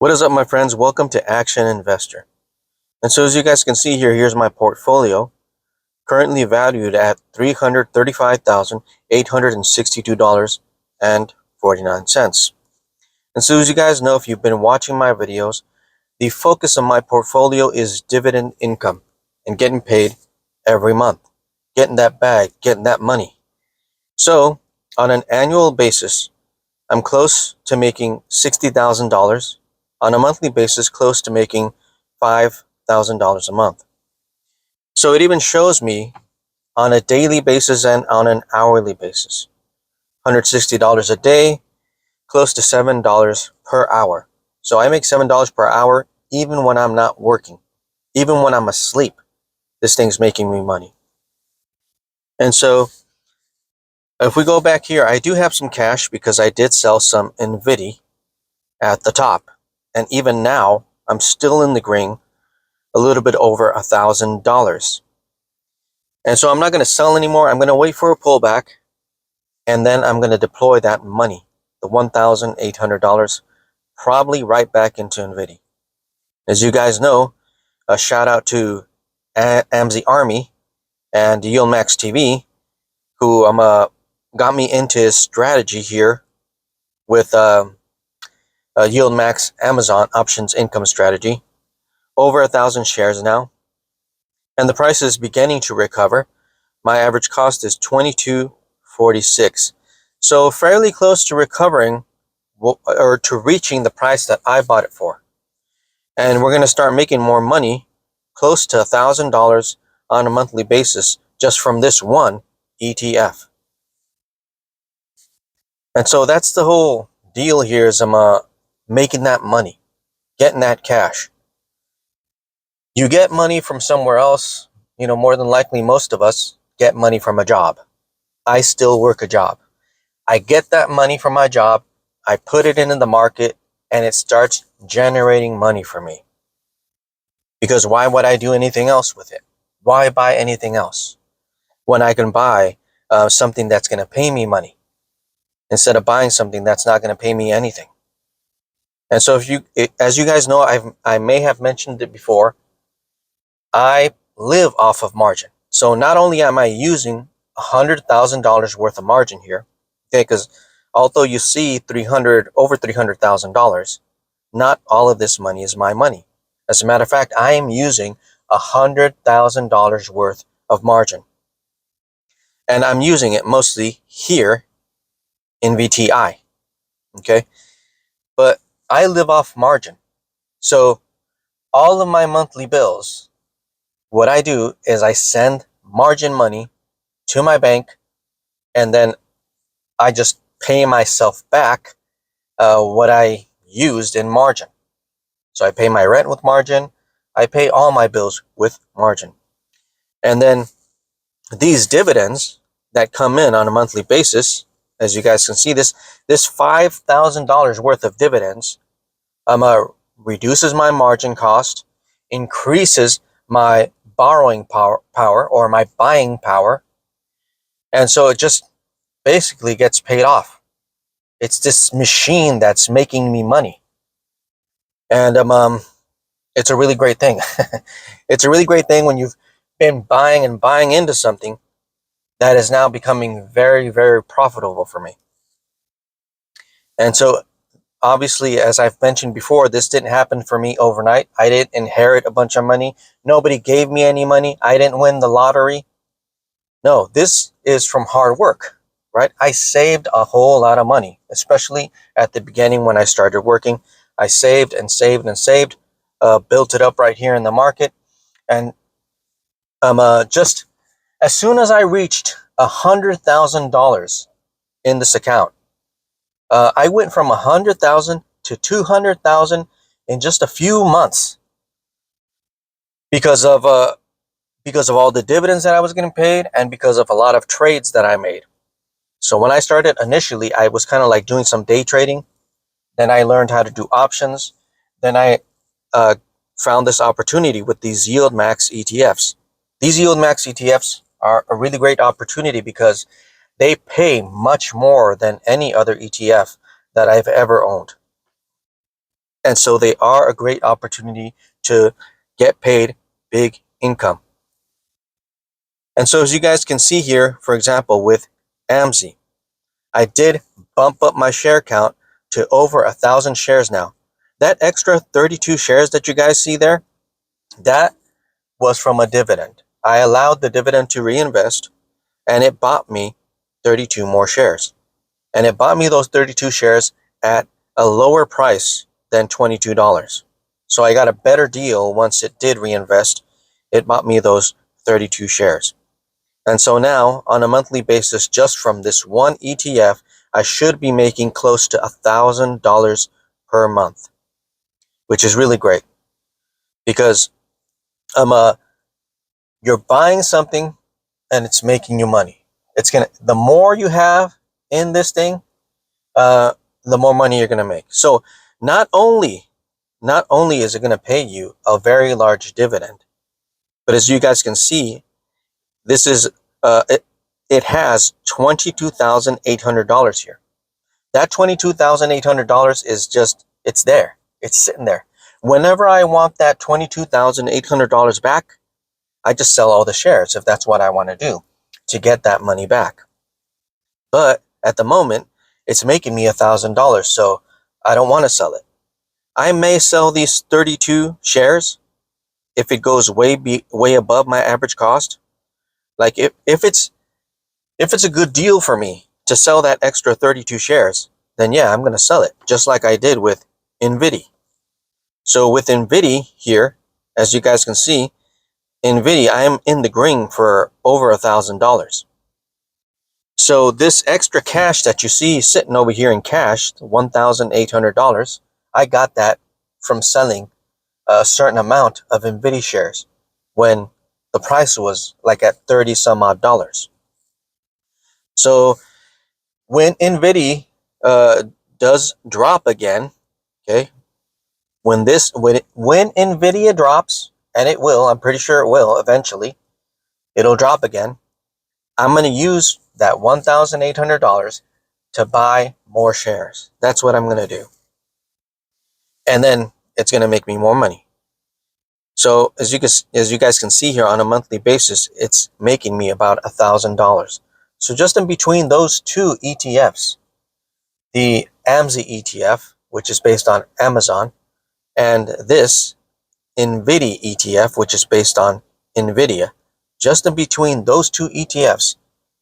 What is up, my friends? Welcome to Action Investor. And so as you guys can see here, here's my portfolio, currently valued at $335,862.49. And so as you guys know, if you've been watching my videos, the focus of my portfolio is dividend income and getting paid every month, getting that bag, getting that money. So on an annual basis, I'm close to making $60,000. On a monthly basis, close to making $5,000 a month. So it even shows me on a daily basis and on an hourly basis. $160 a day, close to $7 per hour. So I make $7 per hour even when I'm not working. Even when I'm asleep, this thing's making me money. And so if we go back here, I do have some cash because I did sell some NVIDIA at the top. And even now, I'm still in the green, a little bit over $1,000. And so I'm not going to sell anymore. I'm going to wait for a pullback, and then I'm going to deploy that money, the $1,800, probably right back into NVIDIA. As you guys know, a shout out to AMZ Army and Yieldmax TV, who got me into his strategy here with Yieldmax Amazon options income strategy. Over 1,000 shares now, and the price is beginning to recover. My average cost is $22.46, so fairly close to recovering or to reaching the price that I bought it for. And we're going to start making more money, close to $1,000 on a monthly basis, just from this one ETF. And so that's the whole deal here, is I'm making that money, getting that cash. You get money from somewhere else, more than likely most of us get money from a job. I still work a job. I get that money from my job, I put it into the market, and it starts generating money for me. Because why would I do anything else with it? Why buy anything else when I can buy something that's going to pay me money instead of buying something that's not going to pay me anything? And so as you guys know, I may have mentioned it before, I live off of margin. So not only am I using $100,000 worth of margin here, okay, because although you see over $300,000, not all of this money is my money. As a matter of fact, I am using $100,000 worth of margin, and I'm using it mostly here in VTI. Okay, but I live off margin, so all of my monthly bills, what I do is I send margin money to my bank, and then I just pay myself back what I used in margin. So I pay my rent with margin. I pay all my bills with margin. And then these dividends that come in on a monthly basis, as you guys can see, this $5,000 worth of dividends reduces my margin cost, increases my borrowing power or my buying power, and so it just basically gets paid off. It's this machine that's making me money, and it's a really great thing. It's a really great thing when you've been buying and buying into something that is now becoming very, very profitable for me. And so obviously, as I've mentioned before, this didn't happen for me overnight. I didn't inherit a bunch of money. Nobody gave me any money. I didn't win the lottery. No, this is from hard work, right? I saved a whole lot of money, especially at the beginning when I started working. I saved and saved and saved, built it up right here in the market. And just as soon as I reached $100,000 in this account, I went from 100,000 to 200,000 in just a few months because of all the dividends that I was getting paid and because of a lot of trades that I made. So when I started initially, I was kind of like doing some day trading. Then I learned how to do options. Then I found this opportunity with these Yieldmax ETFs. These Yieldmax ETFs are a really great opportunity because they pay much more than any other ETF that I've ever owned. And so they are a great opportunity to get paid big income. And so as you guys can see here, for example, with AMZ, I did bump up my share count to over 1,000 shares now. That extra 32 shares that you guys see there, that was from a dividend. I allowed the dividend to reinvest, and it bought me 32 more shares. And it bought me those 32 shares at a lower price than $22. So I got a better deal once it did reinvest. It bought me those 32 shares. And so now, on a monthly basis, just from this one ETF, I should be making close to $1,000 per month, which is really great because you're buying something and it's making you money. The more you have in this thing, the more money you're gonna make. So not only is it gonna pay you a very large dividend, but as you guys can see, this is it has $22,800 here. That $22,800 is just, it's there. It's sitting there. Whenever I want that $22,800 back, I just sell all the shares if that's what I want to do to get that money back. But at the moment, it's making me $1,000, so I don't want to sell it. I may sell these 32 shares if it goes way above my average cost. Like if it's a good deal for me to sell that extra 32 shares, then yeah, I'm going to sell it, just like I did with NVIDIA. So with NVIDIA here, as you guys can see, NVIDIA, I am in the green for over $1,000. So this extra cash that you see sitting over here in cash, $1,800, I got that from selling a certain amount of NVIDIA shares when the price was like at 30 some odd dollars. So when NVIDIA does drop again, okay, when NVIDIA drops, and it will, I'm pretty sure it will eventually, it'll drop again. I'm going to use that $1,800 to buy more shares. That's what I'm going to do. And then it's going to make me more money. So as you guys can see here, on a monthly basis, it's making me about $1,000. So just in between those two ETFs, the AMZ ETF, which is based on Amazon, and this NVIDIA ETF, which is based on NVIDIA, just in between those two ETFs,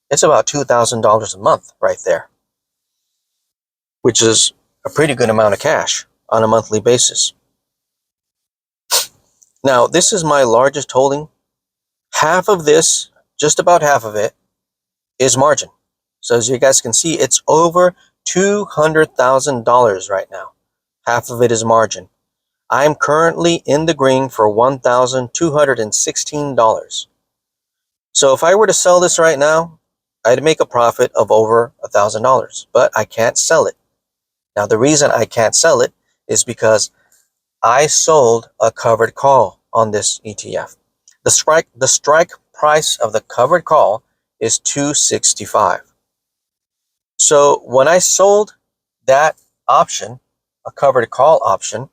it's about $2,000 a month right there, which is a pretty good amount of cash on a monthly basis. Now, this is my largest holding. Half of this, just about half of it, is margin. So as you guys can see, it's over $200,000 right now. Half of it is margin. I'm currently in the green for $1,216. So if I were to sell this right now, I'd make a profit of over $1,000, but I can't sell it. Now, the reason I can't sell it is because I sold a covered call on this ETF. The strike price of the covered call is $265. So when I sold that option, a covered call option,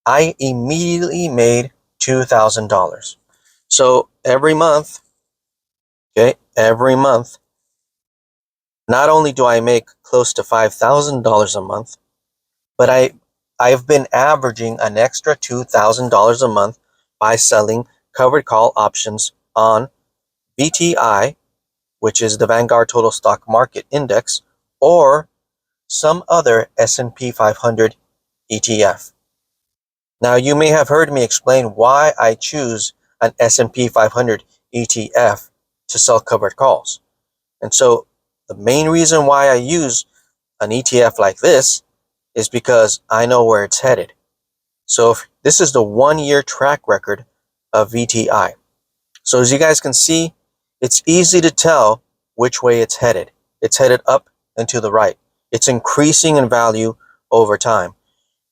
I immediately made $2,000. So every month, not only do I make close to $5,000 a month, but I've been averaging an extra $2,000 a month by selling covered call options on VTI, which is the Vanguard Total Stock Market Index, or some other S&P 500 ETF. Now, you may have heard me explain why I choose an S&P 500 ETF to sell covered calls. And so the main reason why I use an ETF like this is because I know where it's headed. So this is the 1-year track record of VTI. So as you guys can see, it's easy to tell which way it's headed. It's headed up and to the right. It's increasing in value over time.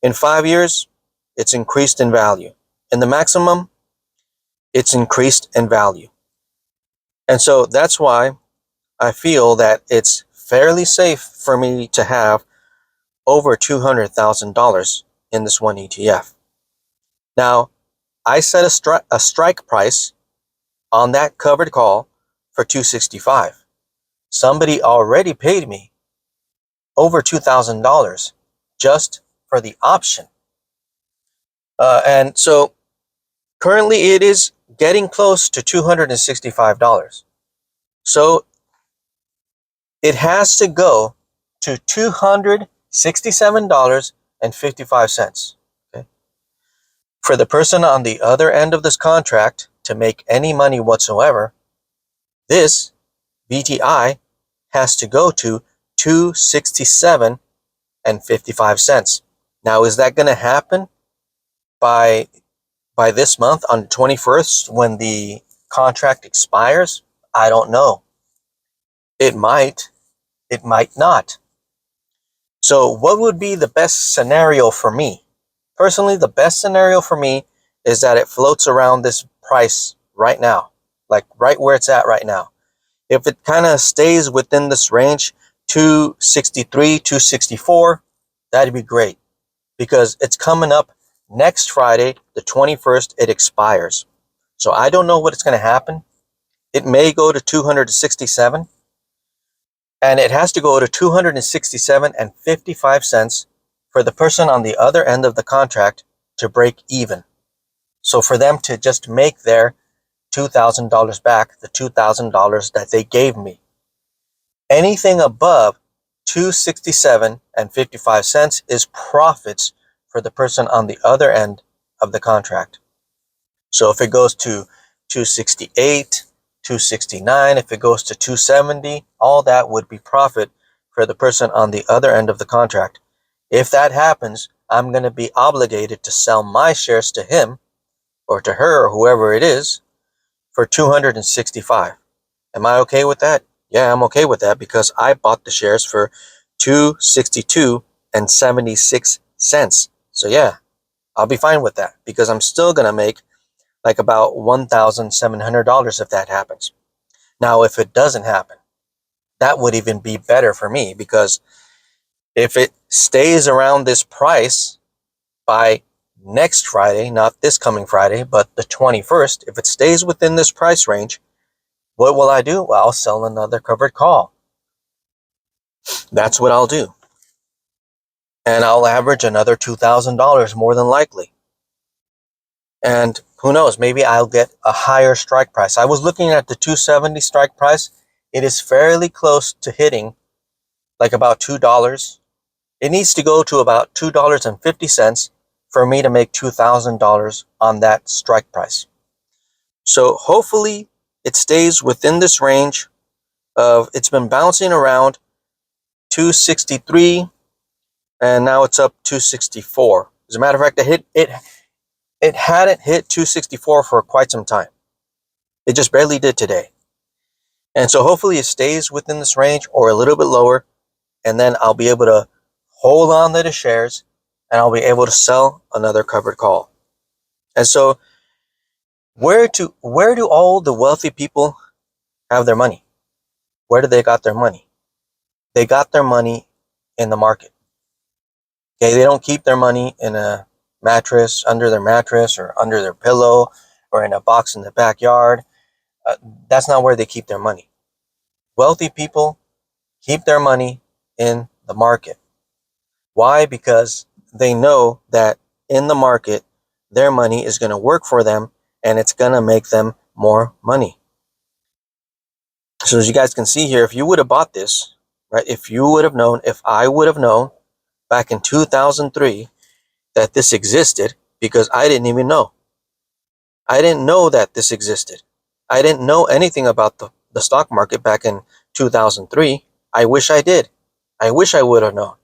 In 5 years, it's increased in value. In the maximum, it's increased in value. And so that's why I feel that it's fairly safe for me to have over $200,000 in this one ETF. Now, I set a strike price on that covered call for $265. Somebody already paid me over $2,000 just for the option. And so currently it is getting close to $265. So it has to go to $267.55. Okay? For the person on the other end of this contract to make any money whatsoever, this VTI has to go to $267.55. Now, is that going to happen by this month on the 21st when the contract expires? I don't know. It might not. So what would be the best scenario for me? Personally, the best scenario for me is that it floats around this price right now, like right where it's at right now. If it kind of stays within this range, 263, 264, that'd be great, because it's coming up next Friday, the 21st, it expires. So I don't know what's going to happen. It may go to 267, and it has to go to 267.55 cents for the person on the other end of the contract to break even. So for them to just make their $2,000 back, the $2,000 that they gave me. Anything above 267.55 cents is profits for the person on the other end of the contract. So if it goes to 268, 269, if it goes to 270, all that would be profit for the person on the other end of the contract. If that happens, I'm going to be obligated to sell my shares to him or to her or whoever it is for $265. Am I okay with that? Yeah, I'm okay with that because I bought the shares for $262.76. So yeah, I'll be fine with that because I'm still going to make like about $1,700 if that happens. Now, if it doesn't happen, that would even be better for me, because if it stays around this price by next Friday, not this coming Friday, but the 21st, if it stays within this price range, what will I do? Well, I'll sell another covered call. That's what I'll do. And I'll average another $2,000 more than likely. And who knows, maybe I'll get a higher strike price. I was looking at the 270 strike price. It is fairly close to hitting like about $2. It needs to go to about $2.50 for me to make $2,000 on that strike price. So hopefully it stays within this range of, it's been bouncing around 263 and now it's up 264. As a matter of fact, it hadn't hit 264 for quite some time. It just barely did today. And so hopefully it stays within this range or a little bit lower, and then I'll be able to hold on to the shares and I'll be able to sell another covered call. And so where do all the wealthy people have their money? Where do they got their money? They got their money in the market. Okay, they don't keep their money in a mattress, under their mattress or under their pillow or in a box in the backyard. That's not where they keep their money. Wealthy people keep their money in the market. Why? Because they know that in the market, their money is going to work for them and it's going to make them more money. So as you guys can see here, if you would have bought this, right? If you would have known, if I would have known back in 2003 that this existed, because I didn't even know. I didn't know that this existed. I didn't know anything about the stock market back in 2003. I wish I did. I wish I would have known,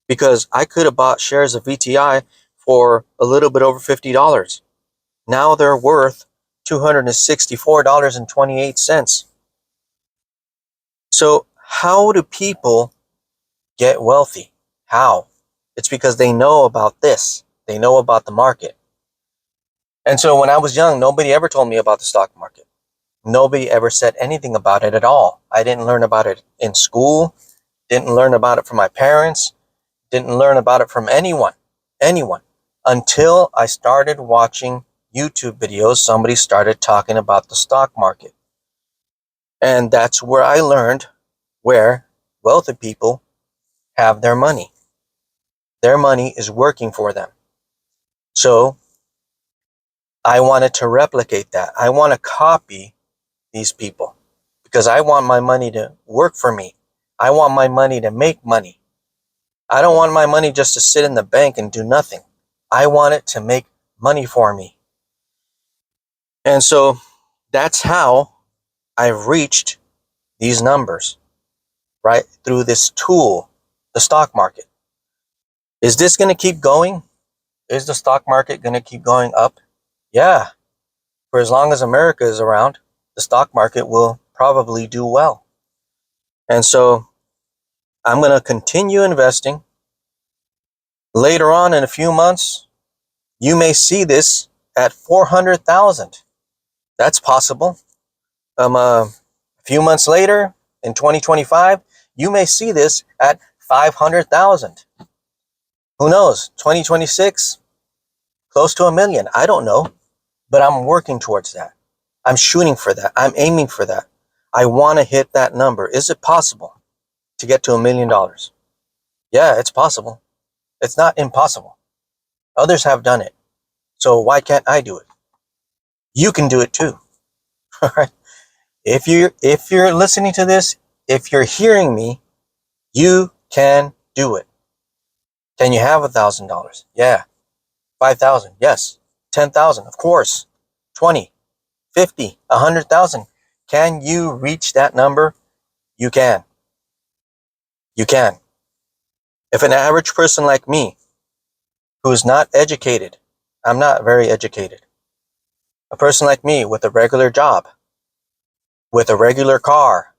because I could have bought shares of VTI for a little bit over $50. Now they're worth $264.28. So how do people get wealthy? How? It's because they know about this. They know about the market. And so when I was young, nobody ever told me about the stock market. Nobody ever said anything about it at all. I didn't learn about it in school, didn't learn about it from my parents, didn't learn about it from anyone. anyone, until I started watching YouTube videos. Somebody started talking about the stock market. And that's where I learned where wealthy people have their money. Their money is working for them. So I wanted to replicate that. I want to copy these people because I want my money to work for me. I want my money to make money. I don't want my money just to sit in the bank and do nothing. I want it to make money for me. And so that's how I've reached these numbers, right? Through this tool, the stock market. Is this going to keep going? Is the stock market going to keep going up? Yeah. For as long as America is around, the stock market will probably do well. And so I'm going to continue investing. Later on in a few months, you may see this at 400,000. That's possible. A few months later, in 2025, you may see this at 500,000. Who knows? 2026, close to 1 million. I don't know, but I'm working towards that. I'm shooting for that. I'm aiming for that. I want to hit that number. Is it possible to get to $1 million? Yeah, it's possible. It's not impossible. Others have done it. So why can't I do it? You can do it too. All right. If you're listening to this, if you're hearing me, you can do it. Can you have $1,000? Yeah. 5,000? Yes. 10,000? Of course. 20, 50, 100,000. Can you reach that number? You can. You can. If an average person like me, who is not educated, I'm not very educated. A person like me with a regular job, with a regular car.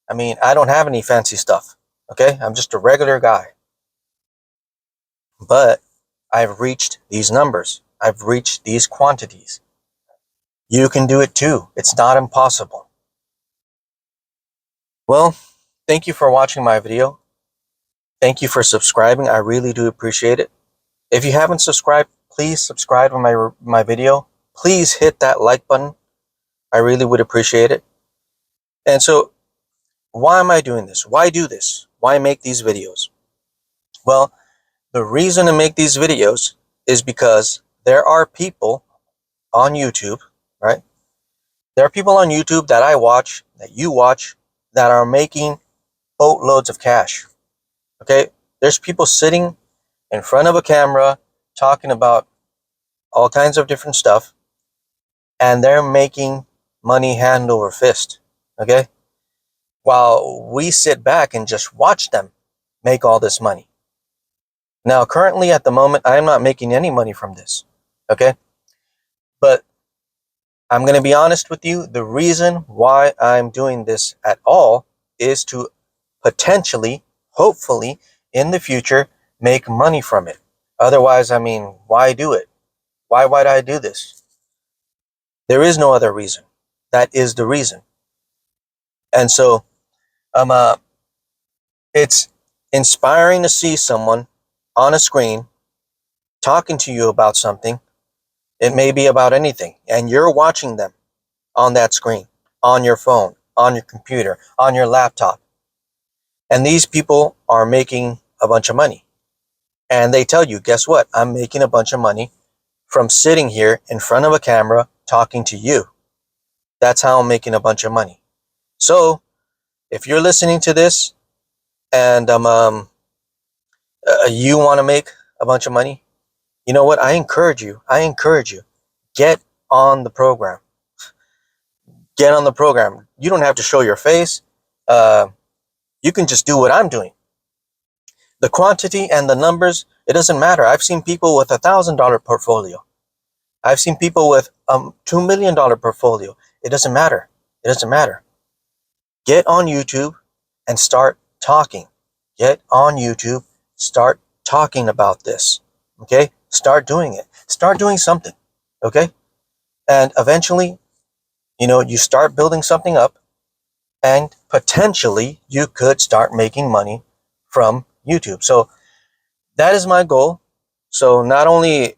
I mean, I don't have any fancy stuff. Okay? I'm just a regular guy. But I've reached these numbers. I've reached these quantities. You can do it too. It's not impossible. Well, thank you for watching my video. Thank you for subscribing. I really do appreciate it. If you haven't subscribed, please subscribe to my video. Please hit that like button. I really would appreciate it. And so, why am I doing this? Why do this? Why make these videos? Well, the reason to make these videos is because there are people on YouTube, right? There are people on YouTube that I watch, that you watch, that are making boatloads of cash. Okay? There's people sitting in front of a camera talking about all kinds of different stuff, and they're making money hand over fist. Okay? While we sit back and just watch them make all this money. Now, currently at the moment, I'm not making any money from this. Okay? But I'm going to be honest with you. The reason why I'm doing this at all is to potentially, hopefully, in the future, make money from it. Otherwise, I mean, why do it? Why would I do this? There is no other reason. That is the reason. And so, it's inspiring to see someone on a screen talking to you about something. It may be about anything, and you're watching them on that screen, on your phone, on your computer, on your laptop. And these people are making a bunch of money. And they tell you, guess what? I'm making a bunch of money from sitting here in front of a camera talking to you. That's how I'm making a bunch of money. So, if you're listening to this and you want to make a bunch of money, you know what? I encourage you. Get on the program. Get on the program. You don't have to show your face. You can just do what I'm doing. The quantity and the numbers, it doesn't matter. I've seen people with $1,000 portfolio. I've seen people with $2 million portfolio. It doesn't matter. It doesn't matter. Get on YouTube and start talking. Get on YouTube, start talking about this. Okay? Start doing it. Start doing something. Okay? And eventually, you start building something up, and potentially you could start making money from YouTube. So that is my goal. So not only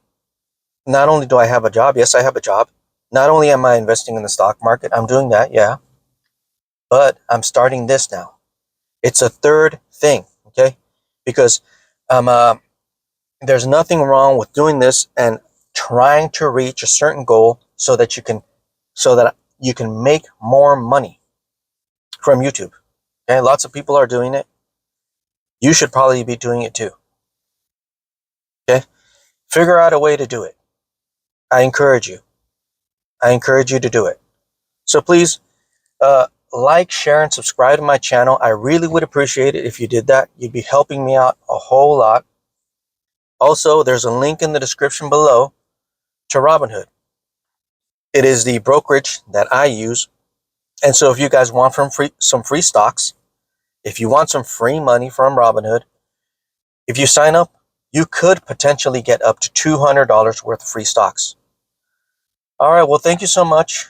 do I have a job, yes, I have a job. Not only am I investing in the stock market, I'm doing that, yeah, but I'm starting this now. It's a third thing, okay? Because there's nothing wrong with doing this and trying to reach a certain goal so that you can make more money from YouTube. Okay, lots of people are doing it. You should probably be doing it too. Okay, figure out a way to do it. I encourage you. I encourage you to do it. So please, like, share, and subscribe to my channel. I really would appreciate it if you did that. You'd be helping me out a whole lot. Also, there's a link in the description below to Robinhood. It is the brokerage that I use. And so if you guys want some free stocks, if you want some free money from Robinhood, if you sign up, you could potentially get up to $200 worth of free stocks. All right, well, thank you so much.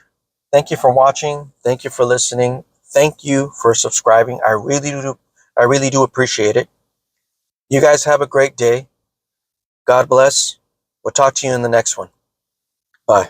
Thank you for watching. Thank you for listening. Thank you for subscribing. I really do appreciate it. You guys have a great day. God bless. We'll talk to you in the next one. Bye.